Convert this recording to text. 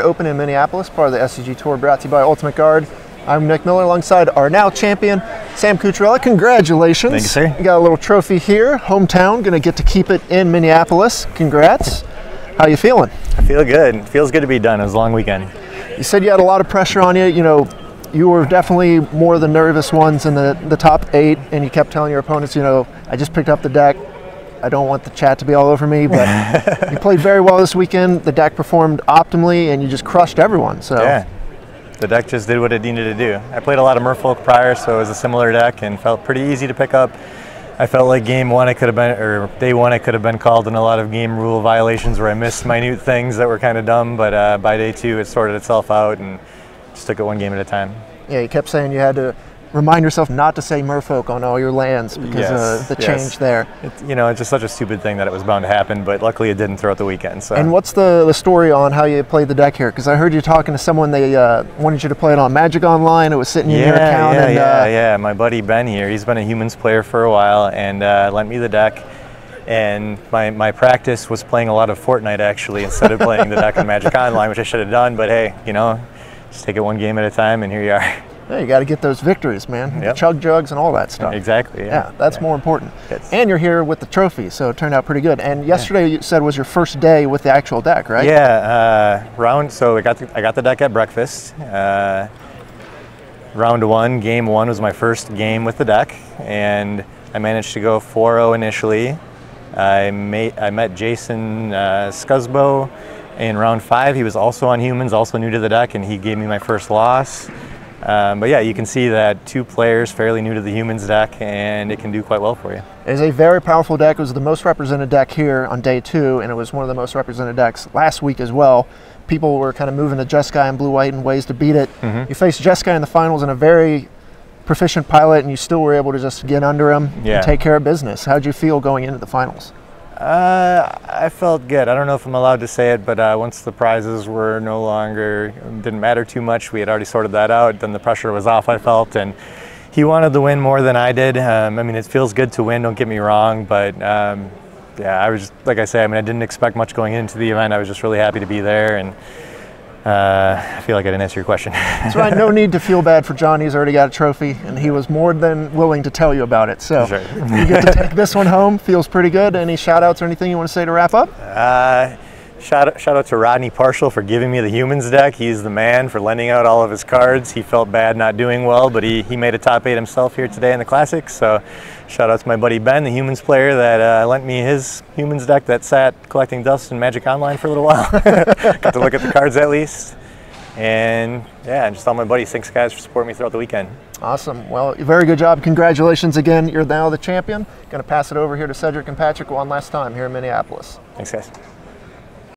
Open in Minneapolis, part of the SCG Tour, brought to you by Ultimate Guard. I'm Nick Miller alongside our now champion, Sam Cocchiarella. Congratulations. Thank you, sir. You got a little trophy here, hometown, going to get to keep it in Minneapolis. Congrats. How you feeling? I feel good. It feels good to be done. It was a long weekend. You said you had a lot of pressure on you. You know, you were definitely more of the nervous ones in the top 8, and you kept telling your opponents, you know, I just picked up the deck. I don't want the chat to be all over me, but you played very well this weekend. The deck performed optimally, and you just crushed everyone. So yeah, the deck just did what it needed to do. I played a lot of Merfolk prior, so it was a similar deck and felt pretty easy to pick up. I felt like game 1 it could have been, or day 1 it could have been called in a lot of game rule violations where I missed minute things that were kind of dumb, but by day 2 it sorted itself out and just took it one game at a time. Yeah, you kept saying you had to remind yourself not to say Merfolk on all your lands because of the change there. You know, it's just such a stupid thing that it was bound to happen, but luckily it didn't throughout the weekend. So. And what's the story on how you played the deck here? Because I heard you talking to someone, they wanted you to play it on Magic Online. It was sitting in your account. Yeah. My buddy Ben here, he's been a Humans player for a while and lent me the deck. And my practice was playing a lot of Fortnite actually instead of playing the deck on Magic Online, which I should have done. But hey, you know, just take it one game at a time, and here you are. Yeah, you got to get those victories, man. Yep. The chug jugs and all that stuff. Exactly. Yeah, that's more important. And you're here with the trophy, so it turned out pretty good. And yesterday you said was your first day with the actual deck, right? Yeah. So I got the deck at breakfast. Round 1, game 1 was my first game with the deck, and I managed to go 4-0 initially. I met Jason Scuzbo in round 5. He was also on Humans, also new to the deck, and he gave me my first loss. But yeah, you can see that 2 players fairly new to the Humans deck, and it can do quite well for you. It is a very powerful deck. It was the most represented deck here on day 2, and it was one of the most represented decks last week as well. People were kind of moving to Jeskai and Blue-White in ways to beat it. You faced Jeskai in the finals in a very proficient pilot, and you still were able to just get under him and take care of business. How'd you feel going into the finals? I felt good. I don't know if I'm allowed to say it, but once the prizes were no longer, didn't matter too much, we had already sorted that out, then the pressure was off, I felt, and he wanted the win more than I did. I mean, it feels good to win, don't get me wrong, but yeah, I was just, like I say, I mean, I didn't expect much going into the event. I was just really happy to be there, and I feel like I didn't answer your question. That's right. No need to feel bad for John. He's already got a trophy, and he was more than willing to tell you about it. So you get to take this one home. Feels pretty good. Any shout-outs or anything you want to say to wrap up? Shout out to Rodney Partial for giving me the Humans deck. He's the man for lending out all of his cards. He felt bad not doing well, but he made a top 8 himself here today in the Classics. So shout out to my buddy Ben, the Humans player, that lent me his Humans deck that sat collecting dust in Magic Online for a little while. Got to look at the cards at least. And yeah, and just all my buddies, thanks guys for supporting me throughout the weekend. Awesome. Well, very good job. Congratulations again. You're now the champion. Going to pass it over here to Cedric and Patrick one last time here in Minneapolis. Thanks guys.